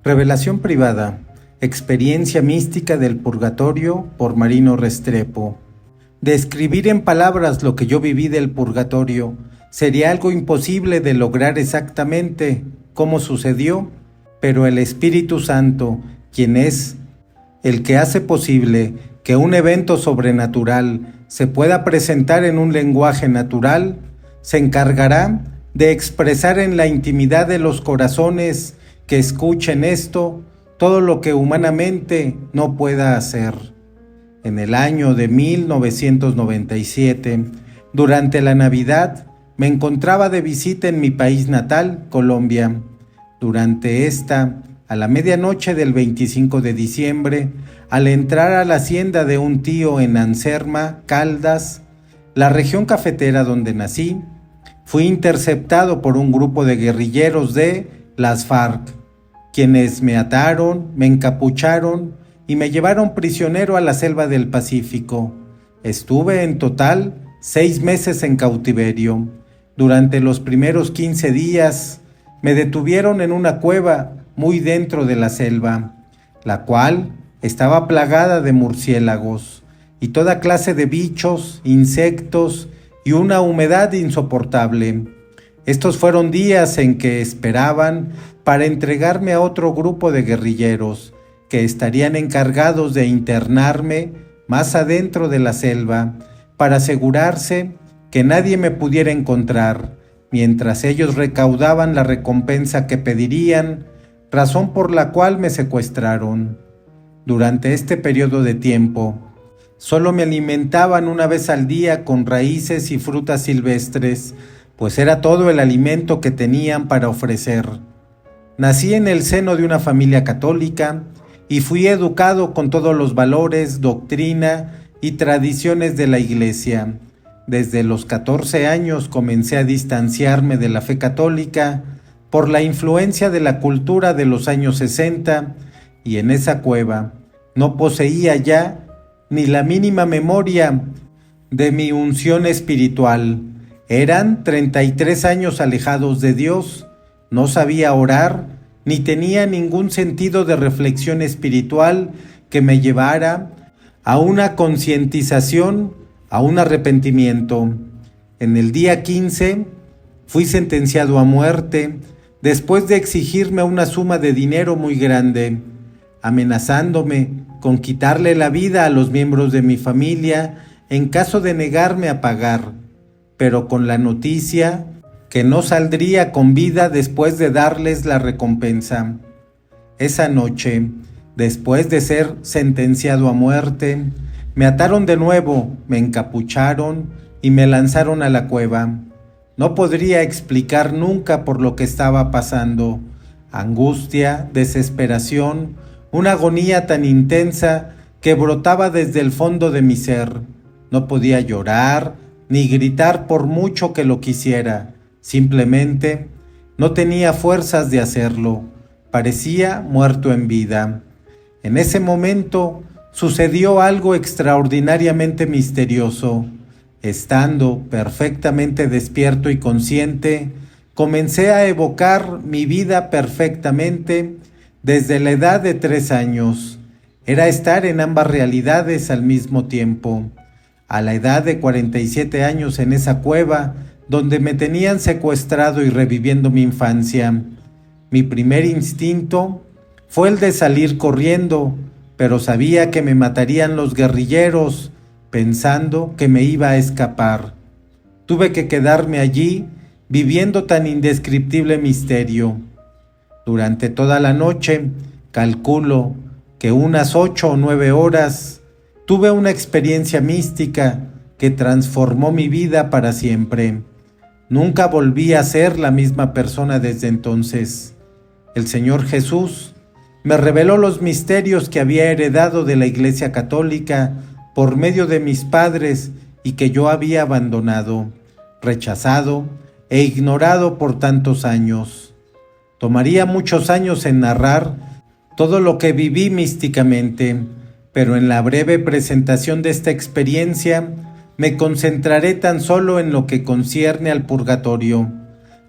Revelación privada. Experiencia mística del purgatorio por Marino Restrepo. Describir en palabras lo que yo viví del purgatorio sería algo imposible de lograr exactamente cómo sucedió, pero el Espíritu Santo, quien es el que hace posible que un evento sobrenatural se pueda presentar en un lenguaje natural, se encargará de expresar en la intimidad de los corazones que escuchen esto todo lo que humanamente no pueda hacer. En el año de 1997, durante la Navidad, me encontraba de visita en mi país natal, Colombia. Durante esta, a la medianoche del 25 de diciembre, al entrar a la hacienda de un tío en Anserma, Caldas, la región cafetera donde nací, fui interceptado por un grupo de guerrilleros de las FARC, quienes me ataron, me encapucharon y me llevaron prisionero a la selva del Pacífico. Estuve en total 6 meses en cautiverio. Durante los primeros 15 días me detuvieron en una cueva muy dentro de la selva, la cual estaba plagada de murciélagos y toda clase de bichos, insectos y una humedad insoportable. Estos fueron días en que esperaban para entregarme a otro grupo de guerrilleros que estarían encargados de internarme más adentro de la selva para asegurarse que nadie me pudiera encontrar, mientras ellos recaudaban la recompensa que pedirían, razón por la cual me secuestraron. Durante este periodo de tiempo, solo me alimentaban una vez al día con raíces y frutas silvestres, pues era todo el alimento que tenían para ofrecer. Nací en el seno de una familia católica y fui educado con todos los valores, doctrina y tradiciones de la Iglesia. Desde los 14 años comencé a distanciarme de la fe católica por la influencia de la cultura de los años 60, y en esa cueva no poseía ya ni la mínima memoria de mi unción espiritual. Eran 33 años alejados de Dios, no sabía orar, ni tenía ningún sentido de reflexión espiritual que me llevara a una concientización, a un arrepentimiento. En el día 15 fui sentenciado a muerte después de exigirme una suma de dinero muy grande, amenazándome con quitarle la vida a los miembros de mi familia en caso de negarme a pagar, pero con la noticia que no saldría con vida después de darles la recompensa. Esa noche, después de ser sentenciado a muerte, me ataron de nuevo, me encapucharon y me lanzaron a la cueva. No podría explicar nunca por lo que estaba pasando. Angustia, desesperación, una agonía tan intensa que brotaba desde el fondo de mi ser. No podía llorar ni gritar por mucho que lo quisiera. Simplemente no tenía fuerzas de hacerlo. Parecía muerto en vida. En ese momento sucedió algo extraordinariamente misterioso. Estando perfectamente despierto y consciente, comencé a evocar mi vida perfectamente desde la edad de 3 años. Era estar en ambas realidades al mismo tiempo. A la edad de 47 años en esa cueva, donde me tenían secuestrado y reviviendo mi infancia, mi primer instinto fue el de salir corriendo, pero sabía que me matarían los guerrilleros, pensando que me iba a escapar. Tuve que quedarme allí, viviendo tan indescriptible misterio. Durante toda la noche, calculo que unas 8 o 9 horas, tuve una experiencia mística que transformó mi vida para siempre. Nunca volví a ser la misma persona desde entonces. El Señor Jesús me reveló los misterios que había heredado de la Iglesia Católica por medio de mis padres y que yo había abandonado, rechazado e ignorado por tantos años. Tomaría muchos años en narrar todo lo que viví místicamente, pero en la breve presentación de esta experiencia me concentraré tan solo en lo que concierne al purgatorio.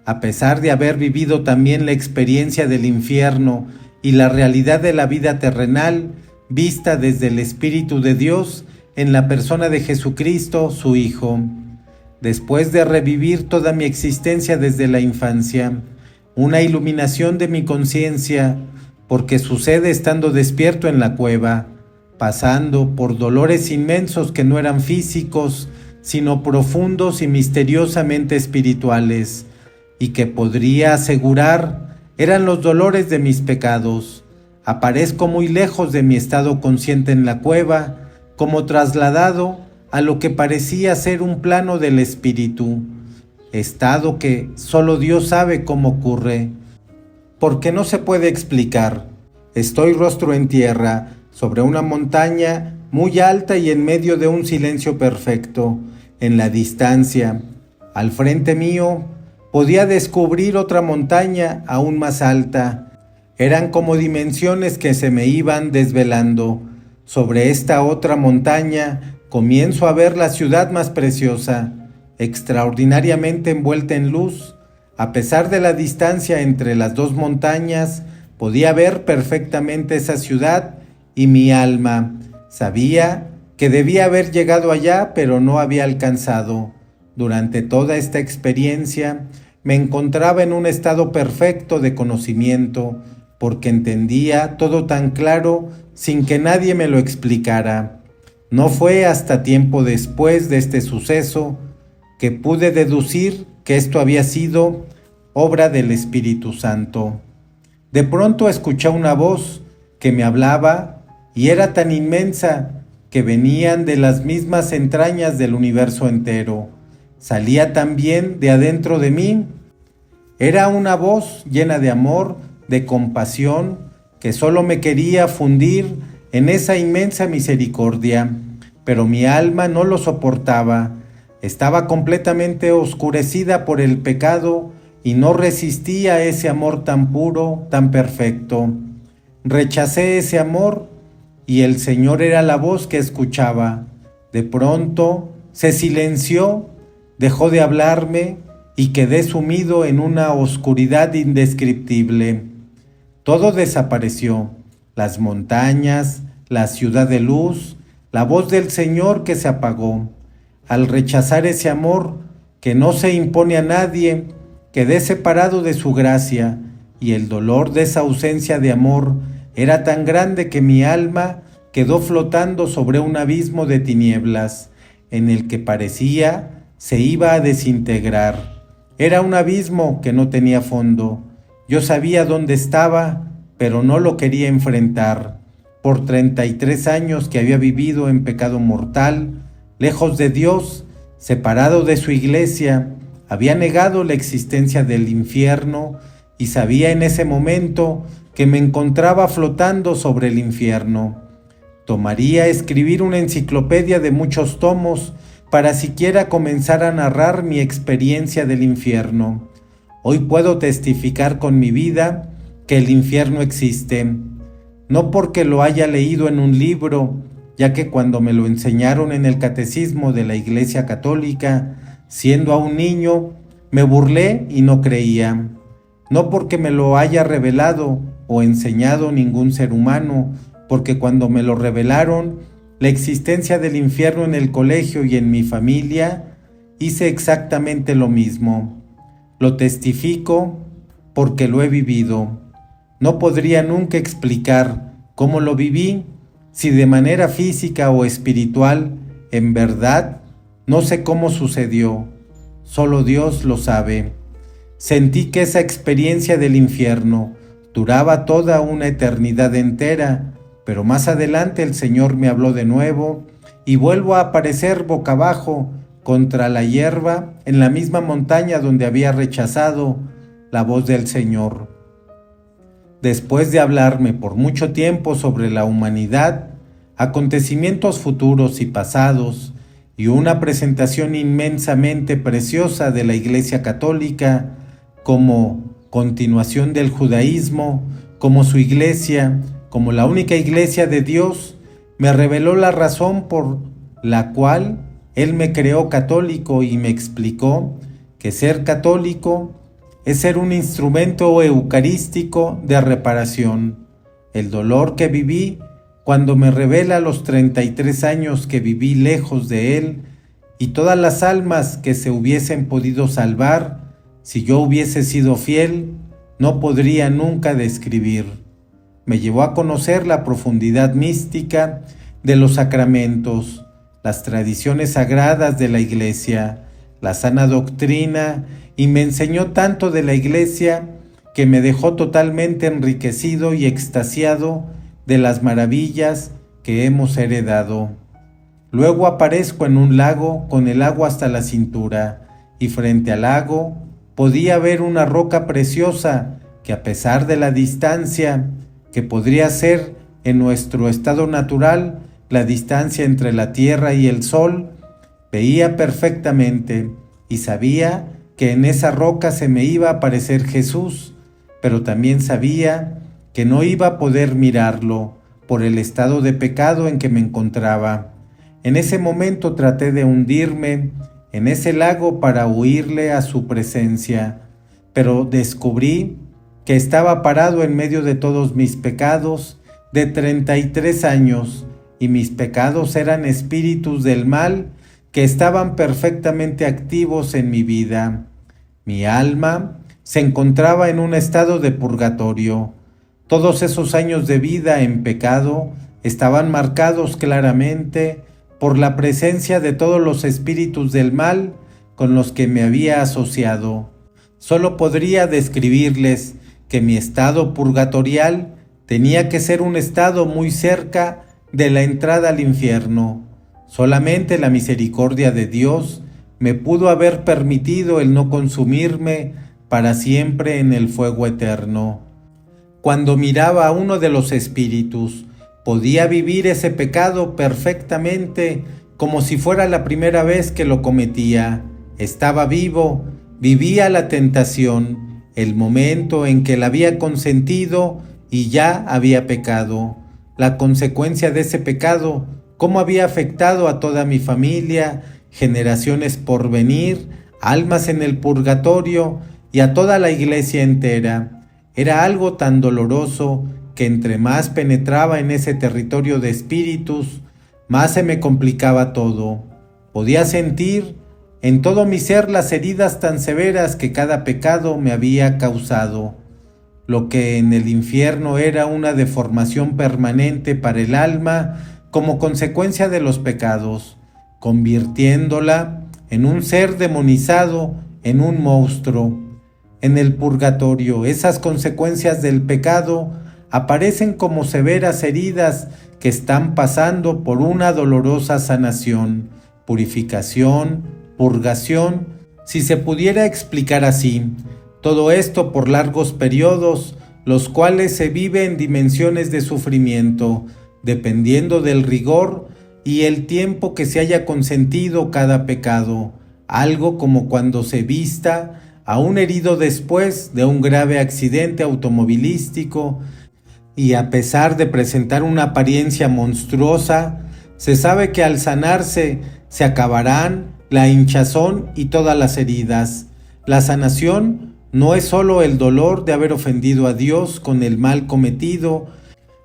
A pesar de haber vivido también la experiencia del infierno y la realidad de la vida terrenal vista desde el Espíritu de Dios en la persona de Jesucristo, su Hijo. Después de revivir toda mi existencia desde la infancia, una iluminación de mi conciencia, porque sucede estando despierto en la cueva, pasando por dolores inmensos que no eran físicos, sino profundos y misteriosamente espirituales, y que podría asegurar eran los dolores de mis pecados. Aparezco muy lejos de mi estado consciente en la cueva, como trasladado a lo que parecía ser un plano del espíritu, estado que solo Dios sabe cómo ocurre, porque no se puede explicar. Estoy rostro en tierra, sobre una montaña muy alta y en medio de un silencio perfecto. En la distancia, al frente mío, podía descubrir otra montaña aún más alta. Eran como dimensiones que se me iban desvelando. Sobre esta otra montaña comienzo a ver la ciudad más preciosa, extraordinariamente envuelta en luz. A pesar de la distancia entre las dos montañas, podía ver perfectamente esa ciudad y mi alma sabía que debía haber llegado allá, pero no había alcanzado. Durante toda esta experiencia me encontraba en un estado perfecto de conocimiento, porque entendía todo tan claro sin que nadie me lo explicara. No fue hasta tiempo después de este suceso que pude deducir que esto había sido obra del Espíritu Santo. De pronto escuché una voz que me hablaba y era tan inmensa que venían de las mismas entrañas del universo entero. Salía también de adentro de mí. Era una voz llena de amor, de compasión, que solo me quería fundir en esa inmensa misericordia, pero mi alma no lo soportaba. Estaba completamente oscurecida por el pecado y no resistía a ese amor tan puro, tan perfecto. Rechacé ese amor y el Señor era la voz que escuchaba. De pronto se silenció, dejó de hablarme y quedé sumido en una oscuridad indescriptible. Todo desapareció, las montañas, la ciudad de luz, la voz del Señor que se apagó. Al rechazar ese amor que no se impone a nadie, quedé separado de su gracia, y el dolor de esa ausencia de amor era tan grande que mi alma quedó flotando sobre un abismo de tinieblas, en el que parecía se iba a desintegrar. Era un abismo que no tenía fondo. Yo sabía dónde estaba, pero no lo quería enfrentar. Por 33 años que había vivido en pecado mortal, lejos de Dios, separado de su iglesia, había negado la existencia del infierno y sabía en ese momento que me encontraba flotando sobre el infierno. Tomaría escribir una enciclopedia de muchos tomos para siquiera comenzar a narrar mi experiencia del infierno. Hoy puedo testificar con mi vida que el infierno existe, no porque lo haya leído en un libro, ya que cuando me lo enseñaron en el catecismo de la Iglesia Católica, siendo aún niño, me burlé y no creía. No porque me lo haya revelado o enseñado ningún ser humano, porque cuando me lo revelaron, la existencia del infierno en el colegio y en mi familia, hice exactamente lo mismo. Lo testifico porque lo he vivido. No podría nunca explicar cómo lo viví, si de manera física o espiritual, en verdad, no sé cómo sucedió. Solo Dios lo sabe. Sentí que esa experiencia del infierno duraba toda una eternidad entera, pero más adelante el Señor me habló de nuevo y vuelvo a aparecer boca abajo contra la hierba en la misma montaña donde había rechazado la voz del Señor. Después de hablarme por mucho tiempo sobre la humanidad, acontecimientos futuros y pasados, y una presentación inmensamente preciosa de la Iglesia Católica como continuación del judaísmo, como su iglesia, como la única iglesia de Dios, me reveló la razón por la cual Él me creó católico y me explicó que ser católico es ser un instrumento eucarístico de reparación. el dolor que viví cuando me revela los 33 años que viví lejos de Él y todas las almas que se hubiesen podido salvar si yo hubiese sido fiel, no podría nunca describir. Me llevó a conocer la profundidad mística de los sacramentos, las tradiciones sagradas de la Iglesia, la sana doctrina, y me enseñó tanto de la Iglesia que me dejó totalmente enriquecido y extasiado de las maravillas que hemos heredado. Luego aparezco en un lago con el agua hasta la cintura, y frente al lago podía ver una roca preciosa que, a pesar de la distancia, que podría ser en nuestro estado natural la distancia entre la tierra y el sol, veía perfectamente y sabía que en esa roca se me iba a aparecer Jesús, pero también sabía que no iba a poder mirarlo por el estado de pecado en que me encontraba. En ese momento traté de hundirme en ese lago para huirle a su presencia, pero descubrí que estaba parado en medio de todos mis pecados de 33 años, y mis pecados eran espíritus del mal que estaban perfectamente activos en mi vida. Mi alma se encontraba en un estado de purgatorio. Todos esos años de vida en pecado estaban marcados claramente por la presencia de todos los espíritus del mal con los que me había asociado. Solo podría describirles que mi estado purgatorial tenía que ser un estado muy cerca de la entrada al infierno. Solamente la misericordia de Dios me pudo haber permitido el no consumirme para siempre en el fuego eterno. Cuando miraba a uno de los espíritus, podía vivir ese pecado perfectamente como si fuera la primera vez que lo cometía. Estaba vivo, vivía la tentación, el momento en que la había consentido y ya había pecado. La consecuencia de ese pecado, cómo había afectado a toda mi familia, generaciones por venir, almas en el purgatorio y a toda la iglesia entera. Era algo tan doloroso que entre más penetraba en ese territorio de espíritus, más se me complicaba todo. Podía sentir en todo mi ser las heridas tan severas que cada pecado me había causado. Lo que en el infierno era una deformación permanente para el alma como consecuencia de los pecados, convirtiéndola en un ser demonizado, en un monstruo. En el purgatorio, esas consecuencias del pecado aparecen como severas heridas que están pasando por una dolorosa sanación, purificación, purgación, si se pudiera explicar así. Todo esto por largos periodos, los cuales se vive en dimensiones de sufrimiento, dependiendo del rigor y el tiempo que se haya consentido cada pecado, algo como cuando se vista a un herido después de un grave accidente automovilístico, y a pesar de presentar una apariencia monstruosa, se sabe que al sanarse se acabarán la hinchazón y todas las heridas. La sanación no es solo el dolor de haber ofendido a Dios con el mal cometido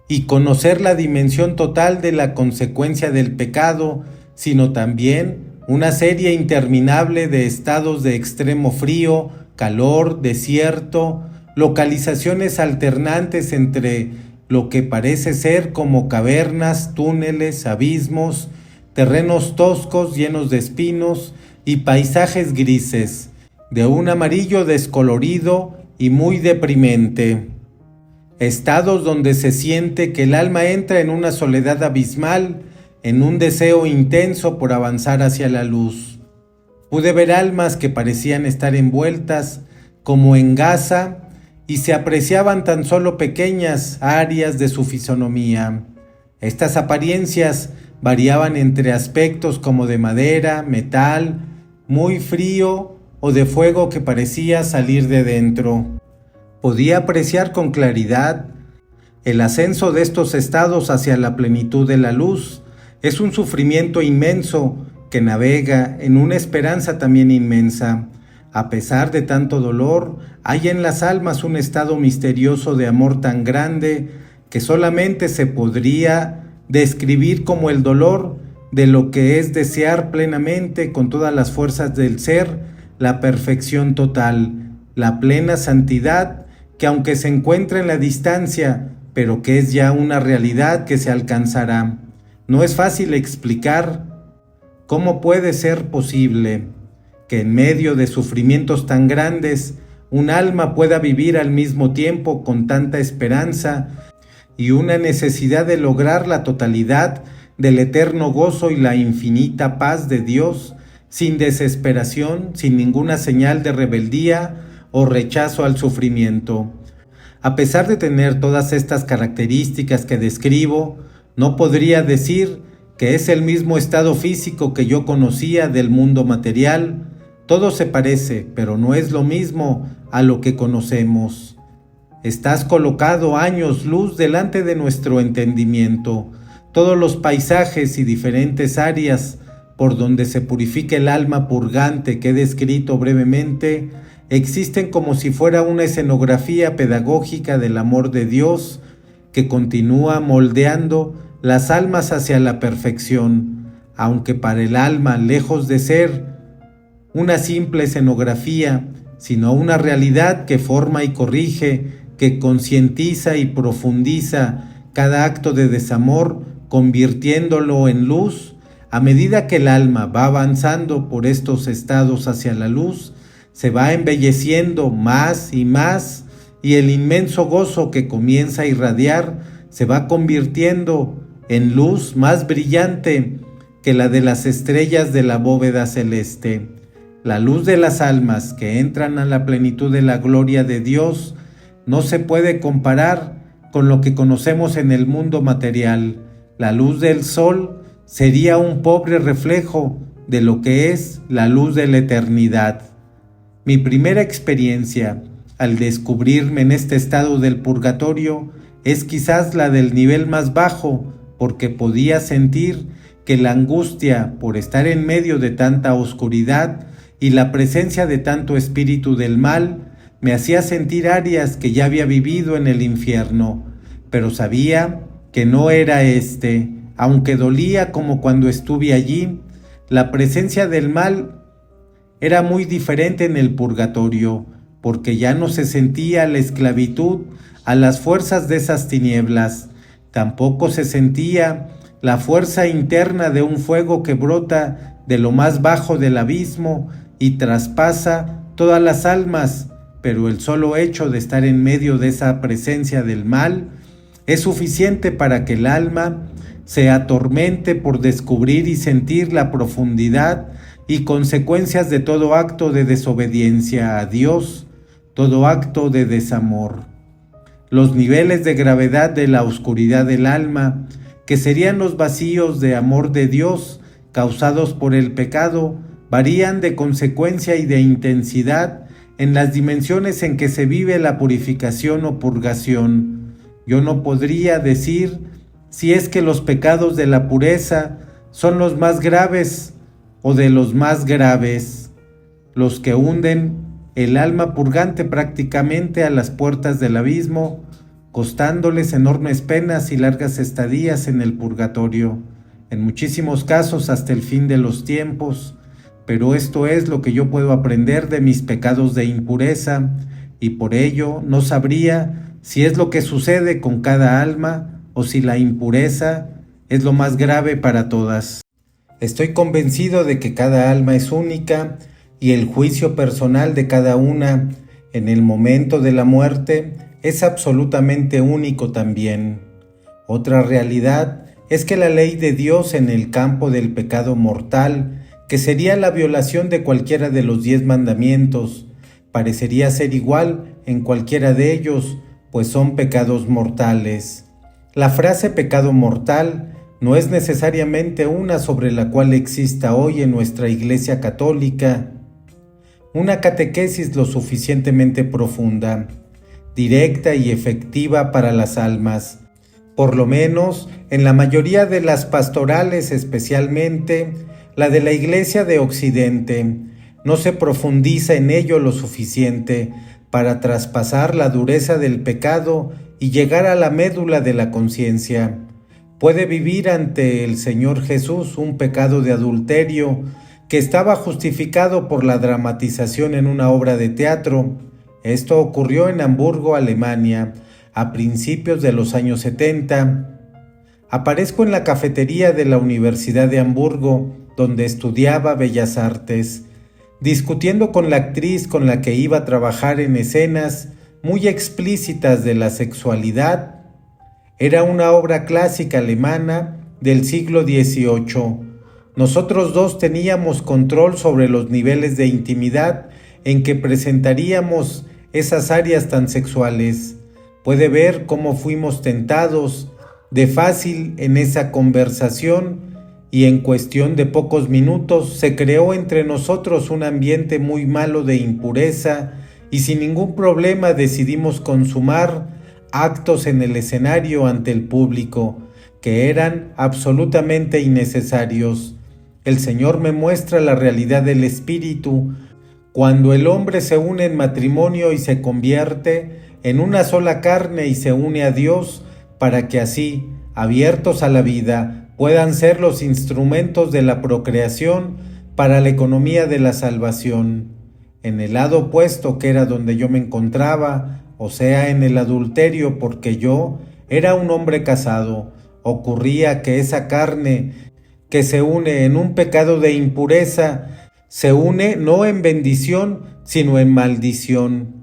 y conocer la dimensión total de la consecuencia del pecado, sino también una serie interminable de estados de extremo frío, calor, desierto, localizaciones alternantes entre lo que parece ser como cavernas, túneles, abismos, terrenos toscos llenos de espinos y paisajes grises, de un amarillo descolorido y muy deprimente. Estados donde se siente que el alma entra en una soledad abismal, en un deseo intenso por avanzar hacia la luz. Pude ver almas que parecían estar envueltas como en gasa y se apreciaban tan solo pequeñas áreas de su fisonomía. Estas apariencias variaban entre aspectos como de madera, metal, muy frío o de fuego que parecía salir de dentro. Podía apreciar con claridad el ascenso de estos estados hacia la plenitud de la luz. Es un sufrimiento inmenso que navega en una esperanza también inmensa. A pesar de tanto dolor, hay en las almas un estado misterioso de amor tan grande que solamente se podría describir como el dolor de lo que es desear plenamente con todas las fuerzas del ser la perfección total, la plena santidad, que aunque se encuentra en la distancia, pero que es ya una realidad que se alcanzará. No es fácil explicar cómo puede ser posible que en medio de sufrimientos tan grandes un alma pueda vivir al mismo tiempo con tanta esperanza y una necesidad de lograr la totalidad del eterno gozo y la infinita paz de Dios, sin desesperación, sin ninguna señal de rebeldía o rechazo al sufrimiento. A pesar de tener todas estas características que describo, no podría decir que es el mismo estado físico que yo conocía del mundo material. Todo se parece, pero no es lo mismo a lo que conocemos. Estás colocado años luz delante de nuestro entendimiento. Todos los paisajes y diferentes áreas por donde se purifica el alma purgante que he descrito brevemente, existen como si fuera una escenografía pedagógica del amor de Dios que continúa moldeando las almas hacia la perfección, aunque para el alma, lejos de ser una simple escenografía, sino una realidad que forma y corrige, que concientiza y profundiza cada acto de desamor, convirtiéndolo en luz. A medida que el alma va avanzando por estos estados hacia la luz, se va embelleciendo más y más, y el inmenso gozo que comienza a irradiar se va convirtiendo en luz más brillante que la de las estrellas de la bóveda celeste. La luz de las almas que entran a la plenitud de la gloria de Dios no se puede comparar con lo que conocemos en el mundo material. La luz del sol sería un pobre reflejo de lo que es la luz de la eternidad. Mi primera experiencia al descubrirme en este estado del purgatorio es quizás la del nivel más bajo, porque podía sentir que la angustia por estar en medio de tanta oscuridad y la presencia de tanto espíritu del mal me hacía sentir áreas que ya había vivido en el infierno, pero sabía que no era aunque dolía como cuando estuve allí. La presencia del mal era muy diferente en el purgatorio, porque ya no se sentía la esclavitud a las fuerzas de esas tinieblas. Tampoco se sentía la fuerza interna de un fuego que brota de lo más bajo del abismo y traspasa todas las almas, pero el solo hecho de estar en medio de esa presencia del mal es suficiente para que el alma se atormente por descubrir y sentir la profundidad y consecuencias de todo acto de desobediencia a Dios, todo acto de desamor. Los niveles de gravedad de la oscuridad del alma, que serían los vacíos de amor de Dios causados por el pecado, varían de consecuencia y de intensidad en las dimensiones en que se vive la purificación o purgación. Yo no podría decir si es que los pecados de la pureza son los más graves o de los más graves, los que hunden el alma purgante prácticamente a las puertas del abismo, costándoles enormes penas y largas estadías en el purgatorio, en muchísimos casos hasta el fin de los tiempos. Pero esto es lo que yo puedo aprender de mis pecados de impureza, y por ello no sabría si es lo que sucede con cada alma o si la impureza es lo más grave para todas. Estoy convencido de que cada alma es única y el juicio personal de cada una en el momento de la muerte es absolutamente único también. Otra realidad es que la ley de Dios en el campo del pecado mortal, que sería la violación de cualquiera de los 10 mandamientos, parecería ser igual en cualquiera de ellos, pues son pecados mortales. La frase pecado mortal no es necesariamente una sobre la cual exista hoy en nuestra Iglesia Católica una catequesis lo suficientemente profunda, directa y efectiva para las almas. Por lo menos en la mayoría de las pastorales, especialmente la de la Iglesia de Occidente, no se profundiza en ello lo suficiente para traspasar la dureza del pecado y llegar a la médula de la conciencia. Puede vivir ante el Señor Jesús un pecado de adulterio que estaba justificado por la dramatización en una obra de teatro. Esto ocurrió en Hamburgo, Alemania, a principios de los años 70. Aparezco en la cafetería de la Universidad de Hamburgo, donde estudiaba Bellas Artes, discutiendo con la actriz con la que iba a trabajar en escenas muy explícitas de la sexualidad. Era una obra clásica alemana del siglo XVIII. Nosotros dos teníamos control sobre los niveles de intimidad en que presentaríamos esas áreas tan sexuales. Puede ver cómo fuimos tentados de fácil en esa conversación y en cuestión de pocos minutos se creó entre nosotros un ambiente muy malo de impureza y sin ningún problema decidimos consumar actos en el escenario ante el público que eran absolutamente innecesarios. El Señor me muestra la realidad del espíritu cuando el hombre se une en matrimonio y se convierte en una sola carne y se une a Dios para que así, abiertos a la vida, puedan ser los instrumentos de la procreación para la economía de la salvación. En el lado opuesto, que era donde yo me encontraba, o sea, en el adulterio, porque yo era un hombre casado, ocurría que esa carne que se une en un pecado de impureza, se une no en bendición, sino en maldición.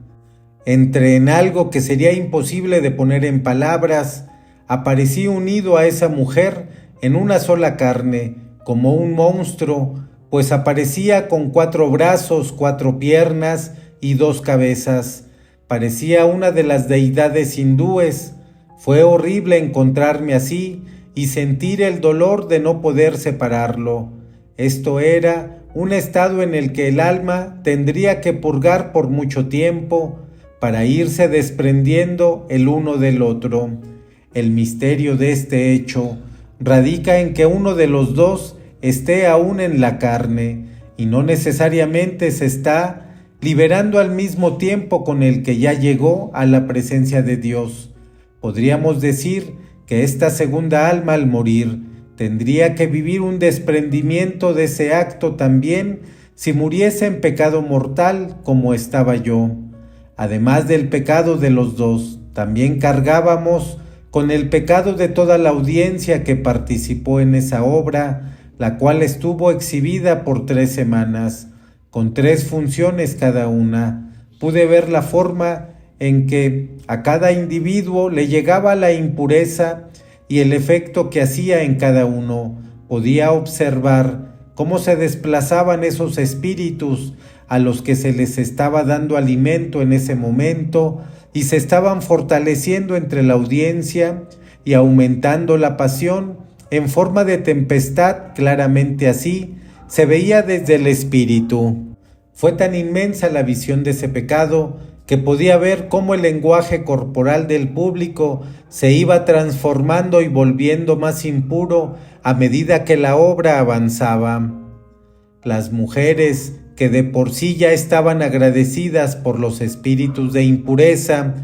Entré en algo que sería imposible de poner en palabras. Aparecí unido a esa mujer en una sola carne, como un monstruo, pues aparecía con 4 brazos, 4 piernas y 2 cabezas. Parecía una de las deidades hindúes. Fue horrible encontrarme así y sentir el dolor de no poder separarlo. Esto era un estado en el que el alma tendría que purgar por mucho tiempo para irse desprendiendo el uno del otro. El misterio de este hecho radica en que uno de los dos esté aún en la carne y no necesariamente se está liberando al mismo tiempo con el que ya llegó a la presencia de Dios. Podríamos decir que esta segunda alma al morir tendría que vivir un desprendimiento de ese acto también si muriese en pecado mortal como estaba yo. Además del pecado de los dos, también cargábamos con el pecado de toda la audiencia que participó en esa obra, la cual estuvo exhibida por 3 semanas, con 3 funciones cada una. Pude ver la forma en que a cada individuo le llegaba la impureza y el efecto que hacía en cada uno. Podía observar cómo se desplazaban esos espíritus a los que se les estaba dando alimento en ese momento y se estaban fortaleciendo entre la audiencia y aumentando la pasión en forma de tempestad. Claramente así se veía desde el espíritu. Fue tan inmensa la visión de ese pecado que podía ver cómo el lenguaje corporal del público se iba transformando y volviendo más impuro a medida que la obra avanzaba. Las mujeres, que de por sí ya estaban agradecidas por los espíritus de impureza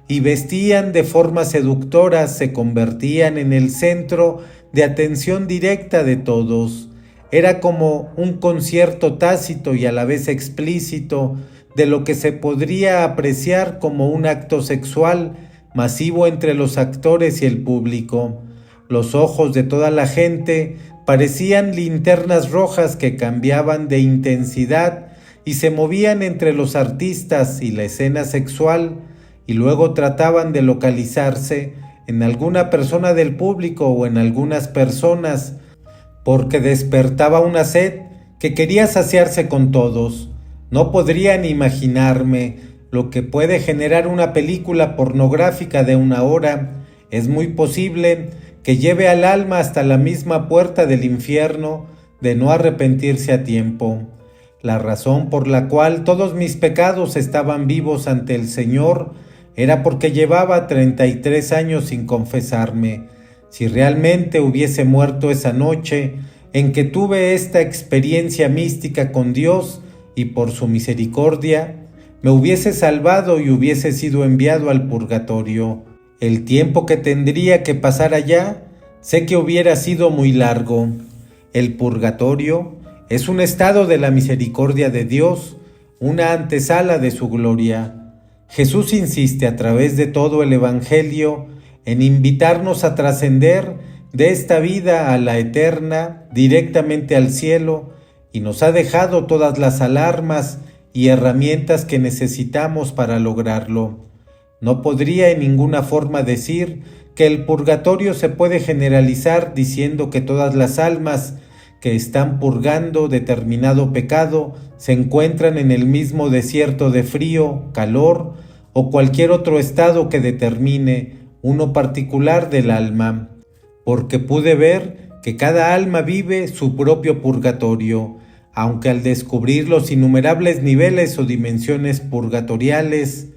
y vestían de forma seductora, se convertían en el centro de atención directa de todos. Era como un concierto tácito y a la vez explícito de lo que se podría apreciar como un acto sexual masivo entre los actores y el público. Los ojos de toda la gente parecían linternas rojas que cambiaban de intensidad y se movían entre los artistas y la escena sexual, y luego trataban de localizarse en alguna persona del público o en algunas personas, porque despertaba una sed que quería saciarse con todos. No podrían imaginarme lo que puede generar una película pornográfica de 1 hora. Es muy posible que lleve al alma hasta la misma puerta del infierno de no arrepentirse a tiempo. La razón por la cual todos mis pecados estaban vivos ante el Señor era porque llevaba 33 años sin confesarme. Si realmente hubiese muerto esa noche en que tuve esta experiencia mística con Dios y por su misericordia, me hubiese salvado y hubiese sido enviado al purgatorio. El tiempo que tendría que pasar allá, sé que hubiera sido muy largo. El purgatorio es un estado de la misericordia de Dios, una antesala de su gloria. Jesús insiste a través de todo el Evangelio en invitarnos a trascender de esta vida a la eterna, directamente al cielo, y nos ha dejado todas las alarmas y herramientas que necesitamos para lograrlo. No podría en ninguna forma decir que el purgatorio se puede generalizar diciendo que todas las almas que están purgando determinado pecado se encuentran en el mismo desierto de frío, calor o cualquier otro estado que determine uno particular del alma, porque pude ver que cada alma vive su propio purgatorio, aunque al descubrir los innumerables niveles o dimensiones purgatoriales,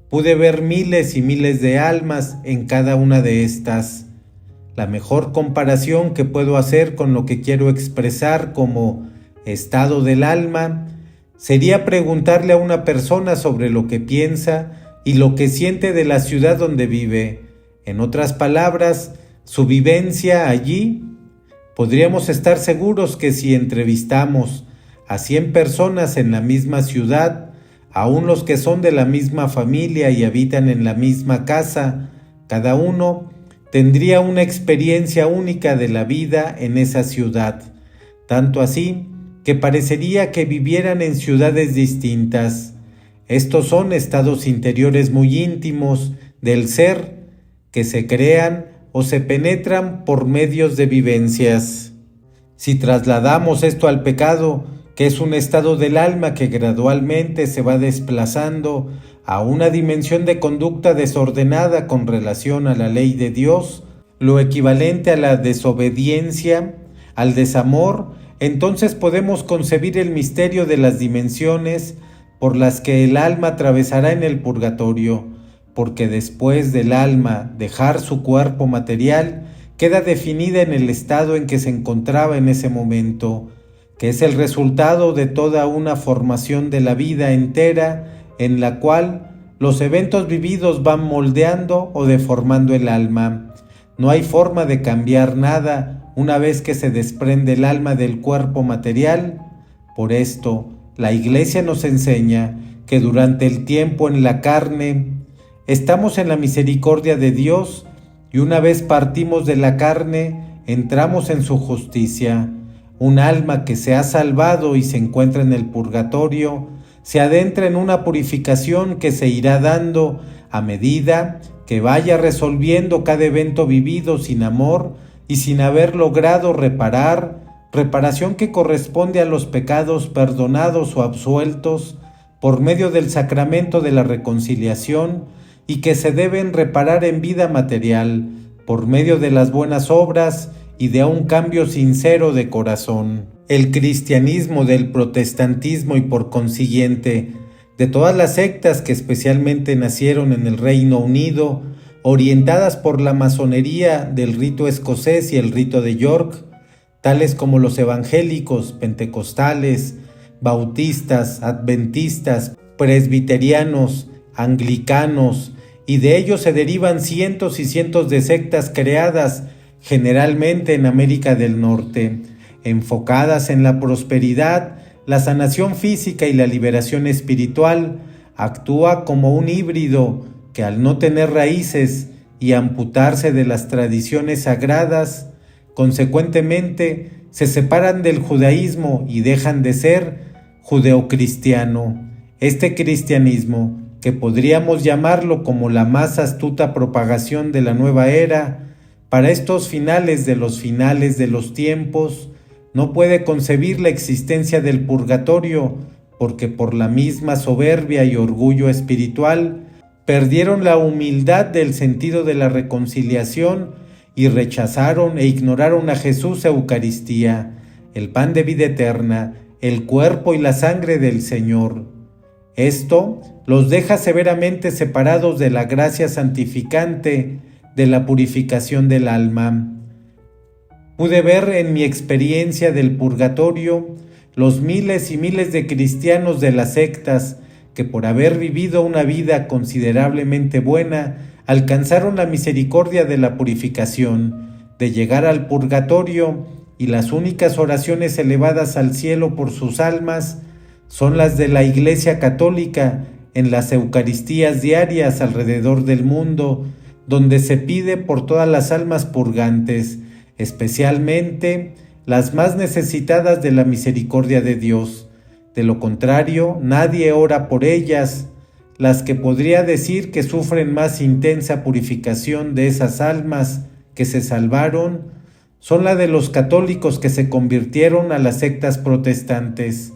pude ver miles y miles de almas en cada una de estas. La mejor comparación que puedo hacer con lo que quiero expresar como estado del alma sería preguntarle a una persona sobre lo que piensa y lo que siente de la ciudad donde vive. En otras palabras, su vivencia allí. Podríamos estar seguros que si entrevistamos a 100 personas en la misma ciudad, aun los que son de la misma familia y habitan en la misma casa, cada uno tendría una experiencia única de la vida en esa ciudad, tanto así que parecería que vivieran en ciudades distintas. Estos son estados interiores muy íntimos del ser que se crean o se penetran por medios de vivencias. Si trasladamos esto al pecado, que es un estado del alma que gradualmente se va desplazando a una dimensión de conducta desordenada con relación a la ley de Dios, lo equivalente a la desobediencia, al desamor, entonces podemos concebir el misterio de las dimensiones por las que el alma atravesará en el purgatorio, porque después del alma dejar su cuerpo material, queda definida en el estado en que se encontraba en ese momento, que es el resultado de toda una formación de la vida entera en la cual los eventos vividos van moldeando o deformando el alma. No hay forma de cambiar nada una vez que se desprende el alma del cuerpo material. Por esto, la Iglesia nos enseña que durante el tiempo en la carne estamos en la misericordia de Dios y una vez partimos de la carne, entramos en su justicia. Un alma que se ha salvado y se encuentra en el purgatorio, se adentra en una purificación que se irá dando a medida que vaya resolviendo cada evento vivido sin amor y sin haber logrado reparación que corresponde a los pecados perdonados o absueltos por medio del sacramento de la reconciliación y que se deben reparar en vida material por medio de las buenas obras y de un cambio sincero de corazón. El cristianismo del protestantismo y por consiguiente de todas las sectas que especialmente nacieron en el Reino Unido, orientadas por la masonería del rito escocés y el rito de York, tales como los evangélicos, pentecostales, bautistas, adventistas, presbiterianos, anglicanos, y de ellos se derivan cientos y cientos de sectas creadas generalmente en América del Norte, enfocadas en la prosperidad, la sanación física y la liberación espiritual. Actúa como un híbrido que al no tener raíces y amputarse de las tradiciones sagradas, consecuentemente se separan del judaísmo y dejan de ser judeocristiano. Este cristianismo, que podríamos llamarlo como la más astuta propagación de la nueva era, para estos finales de los tiempos, no puede concebir la existencia del purgatorio, porque por la misma soberbia y orgullo espiritual perdieron la humildad del sentido de la reconciliación y rechazaron e ignoraron a Jesús Eucaristía, el pan de vida eterna, el cuerpo y la sangre del Señor. Esto los deja severamente separados de la gracia santificante de la purificación del alma. Pude ver en mi experiencia del purgatorio los miles y miles de cristianos de las sectas que por haber vivido una vida considerablemente buena alcanzaron la misericordia de la purificación, de llegar al purgatorio, y las únicas oraciones elevadas al cielo por sus almas son las de la Iglesia Católica en las Eucaristías diarias alrededor del mundo, donde se pide por todas las almas purgantes, especialmente las más necesitadas de la misericordia de Dios. De lo contrario, nadie ora por ellas, las que podría decir que sufren más intensa purificación de esas almas que se salvaron son la de los católicos que se convirtieron a las sectas protestantes.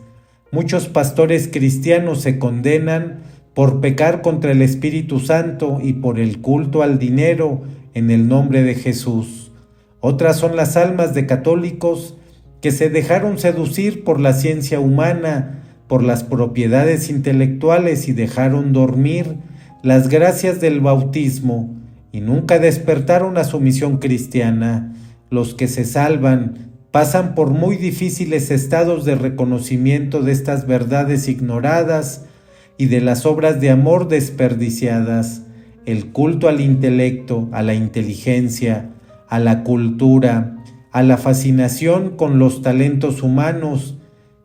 Muchos pastores cristianos se condenan por pecar contra el Espíritu Santo y por el culto al dinero en el nombre de Jesús. Otras son las almas de católicos que se dejaron seducir por la ciencia humana, por las propiedades intelectuales y dejaron dormir las gracias del bautismo y nunca despertaron a su misión cristiana. Los que se salvan pasan por muy difíciles estados de reconocimiento de estas verdades ignoradas y de las obras de amor desperdiciadas. El culto al intelecto, a la inteligencia, a la cultura, a la fascinación con los talentos humanos,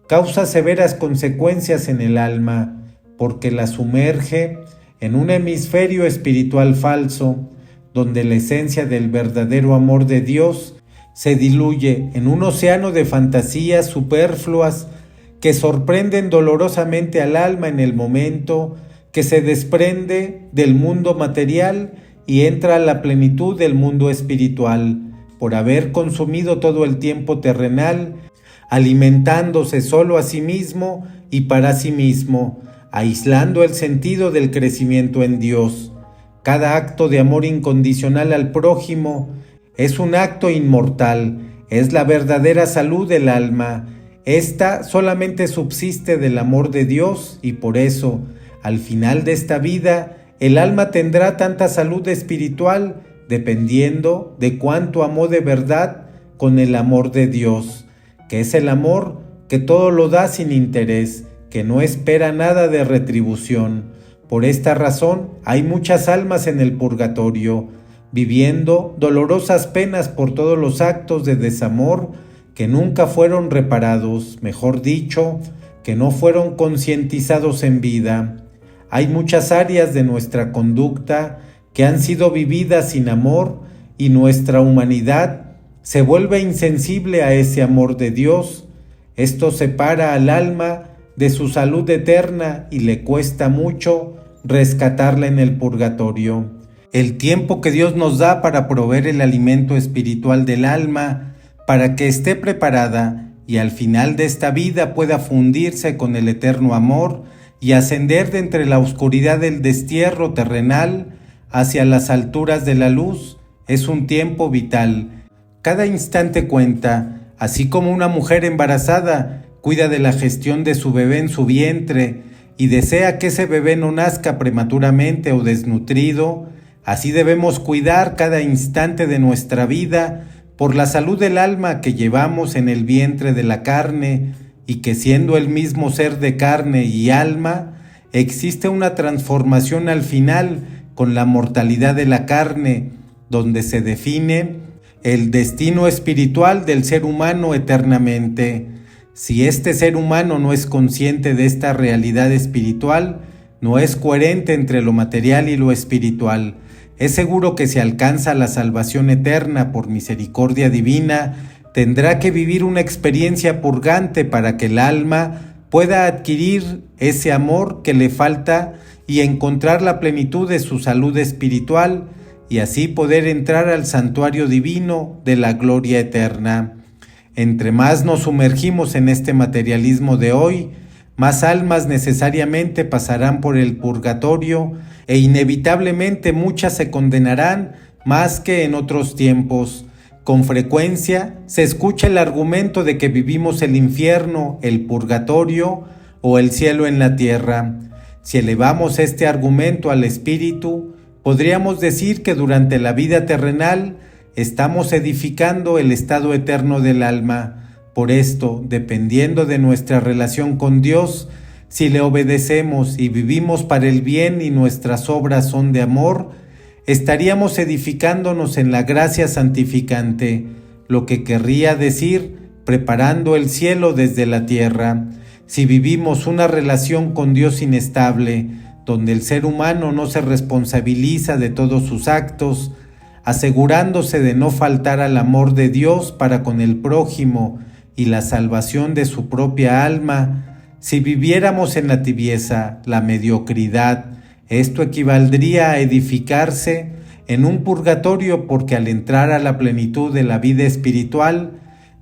causa severas consecuencias en el alma, porque la sumerge en un hemisferio espiritual falso, donde la esencia del verdadero amor de Dios se diluye en un océano de fantasías superfluas que sorprenden dolorosamente al alma en el momento que se desprende del mundo material y entra a la plenitud del mundo espiritual, por haber consumido todo el tiempo terrenal, alimentándose solo a sí mismo y para sí mismo, aislando el sentido del crecimiento en Dios. Cada acto de amor incondicional al prójimo es un acto inmortal, es la verdadera salud del alma. Esta solamente subsiste del amor de Dios y por eso, al final de esta vida, el alma tendrá tanta salud espiritual dependiendo de cuánto amó de verdad con el amor de Dios, que es el amor que todo lo da sin interés, que no espera nada de retribución. Por esta razón hay muchas almas en el purgatorio, viviendo dolorosas penas por todos los actos de desamor que nunca fueron reparados, mejor dicho, que no fueron concientizados en vida. Hay muchas áreas de nuestra conducta que han sido vividas sin amor y nuestra humanidad se vuelve insensible a ese amor de Dios. Esto separa al alma de su salud eterna y le cuesta mucho rescatarla en el purgatorio. El tiempo que Dios nos da para proveer el alimento espiritual del alma, para que esté preparada y al final de esta vida pueda fundirse con el eterno amor y ascender de entre la oscuridad del destierro terrenal hacia las alturas de la luz, es un tiempo vital. Cada instante cuenta, así como una mujer embarazada cuida de la gestión de su bebé en su vientre y desea que ese bebé no nazca prematuramente o desnutrido, así debemos cuidar cada instante de nuestra vida por la salud del alma que llevamos en el vientre de la carne y que siendo el mismo ser de carne y alma, existe una transformación al final con la mortalidad de la carne, donde se define el destino espiritual del ser humano eternamente. Si este ser humano no es consciente de esta realidad espiritual, no es coherente entre lo material y lo espiritual. Es seguro que si alcanza la salvación eterna por misericordia divina, tendrá que vivir una experiencia purgante para que el alma pueda adquirir ese amor que le falta y encontrar la plenitud de su salud espiritual y así poder entrar al santuario divino de la gloria eterna. Entre más nos sumergimos en este materialismo de hoy, más almas necesariamente pasarán por el purgatorio e inevitablemente muchas se condenarán más que en otros tiempos. Con frecuencia se escucha el argumento de que vivimos el infierno, el purgatorio o el cielo en la tierra. Si elevamos este argumento al espíritu, podríamos decir que durante la vida terrenal estamos edificando el estado eterno del alma. Por esto, dependiendo de nuestra relación con Dios, si le obedecemos y vivimos para el bien y nuestras obras son de amor, estaríamos edificándonos en la gracia santificante, lo que querría decir preparando el cielo desde la tierra. Si vivimos una relación con Dios inestable, donde el ser humano no se responsabiliza de todos sus actos, asegurándose de no faltar al amor de Dios para con el prójimo y la salvación de su propia alma, si viviéramos en la tibieza, la mediocridad, esto equivaldría a edificarse en un purgatorio, porque al entrar a la plenitud de la vida espiritual,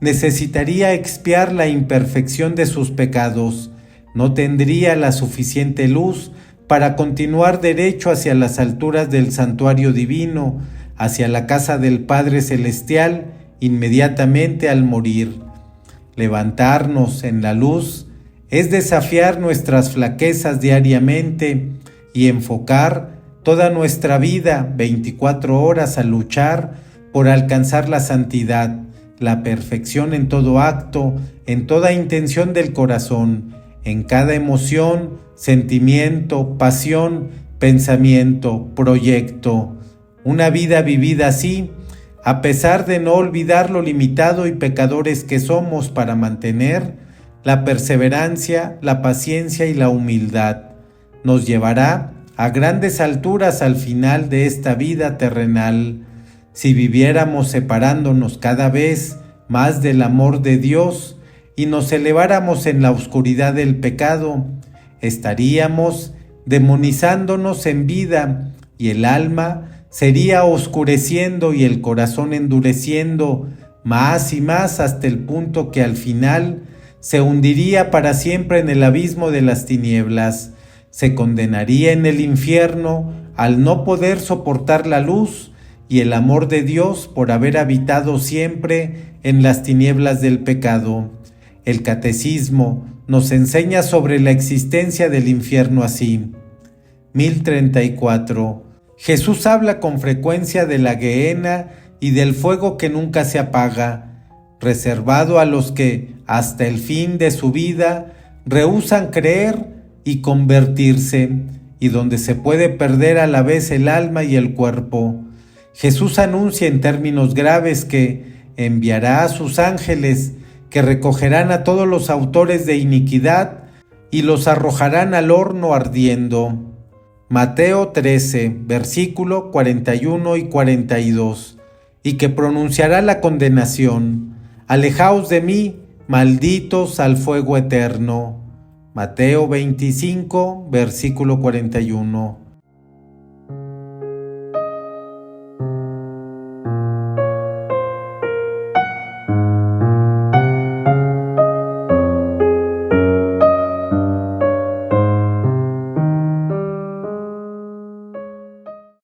necesitaría expiar la imperfección de sus pecados, no tendría la suficiente luz para continuar derecho hacia las alturas del santuario divino, hacia la casa del Padre Celestial, inmediatamente al morir. Levantarnos en la luz es desafiar nuestras flaquezas diariamente y enfocar toda nuestra vida 24 horas a luchar por alcanzar la santidad, la perfección en todo acto, en toda intención del corazón, en cada emoción, sentimiento, pasión, pensamiento, proyecto. Una vida vivida así, a pesar de no olvidar lo limitado y pecadores que somos, para mantener la perseverancia, la paciencia y la humildad, nos llevará a grandes alturas al final de esta vida terrenal. Si viviéramos separándonos cada vez más del amor de Dios y nos eleváramos en la oscuridad del pecado, estaríamos demonizándonos en vida, y el alma sería oscureciendo y el corazón endureciendo más y más, hasta el punto que al final se hundiría para siempre en el abismo de las tinieblas. Se condenaría en el infierno al no poder soportar la luz y el amor de Dios por haber habitado siempre en las tinieblas del pecado. El catecismo nos enseña sobre la existencia del infierno así. 1034. Jesús habla con frecuencia de la Gehenna y del fuego que nunca se apaga, reservado a los que, hasta el fin de su vida, rehúsan creer y convertirse, y donde se puede perder a la vez el alma y el cuerpo. Jesús anuncia en términos graves que enviará a sus ángeles, que recogerán a todos los autores de iniquidad y los arrojarán al horno ardiendo. Mateo 13, versículo 41 y 42, y que pronunciará la condenación: alejaos de mí, malditos, al fuego eterno. Mateo 25, versículo 41.